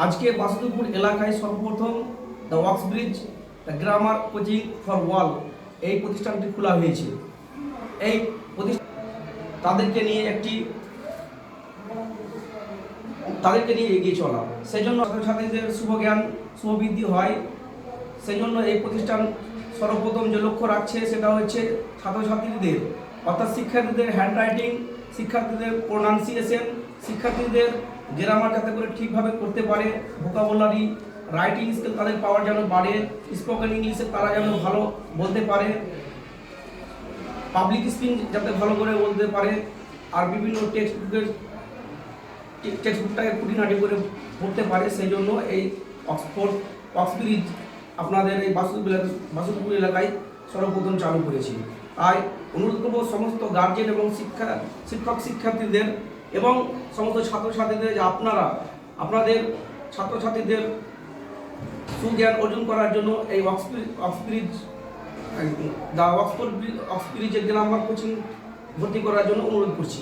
আজকে বাসুদেবপুর এলাকায় সর্বপ্রথম the wax bridge the grammar coaching for wall এই প্রতিষ্ঠানটি খোলা হয়েছে। এই প্রতিষ্ঠান তাদেরকে নিয়ে এগিয়ে চলা, সেই জন্য ছাত্রছাত্রীদের শুভ জ্ঞান শুভবৃদ্ধি হয়। সেই জন্য এই প্রতিষ্ঠান সর্বপ্রথম যে লক্ষ্য রাখছে সেটা হচ্ছে ছাত্রছাত্রীদের অর্থাৎ শিক্ষার্থীদের হ্যান্ডরাইটিং, শিক্ষার্থীদের প্রোনাউন্সিয়েশন, শিক্ষার্থীদের গ্রামার যাতে করে ঠিকভাবে করতে পারে, ভোকাবুলারি, রাইটিং স্কিল তাদের পাওয়ার যেন বাড়ে, স্পোকেন ইংলিশে তারা যেন ভালো বলতে পারে, পাবলিক স্পিকিং যাতে ভালো করে বলতে পারে, আর বিভিন্ন টেক্সটবুকটাকে খুঁটিনাটি করে পড়তে পারে। সেই জন্য এই ওয়াক্স ব্রিজ আপনাদের এই বাসুদেবপুর এলাকায় সর্বপ্রথম চালু করেছি। তাই অনুরোধ করব সমস্ত গার্জেন এবং শিক্ষক শিক্ষার্থীদের এবং সমস্ত ছাত্রছাত্রীদের যে আপনারা আপনাদের ছাত্রছাত্রীদের সুজ্ঞান অর্জন করার জন্য এই ওয়াক্স ব্রিজের গ্রামার কোচিং ভর্তি করার জন্য অনুরোধ করছি।